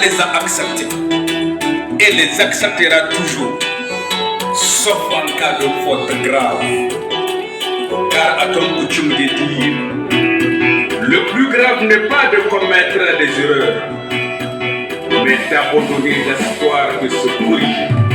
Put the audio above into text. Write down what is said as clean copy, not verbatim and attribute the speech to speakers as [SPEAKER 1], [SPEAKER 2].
[SPEAKER 1] les a acceptés et les acceptera toujours, sauf en cas de faute grave. Car à ton coutume de dire, le plus grave n'est pas de commettre des erreurs, mais d'abandonner l'espoir de se corriger.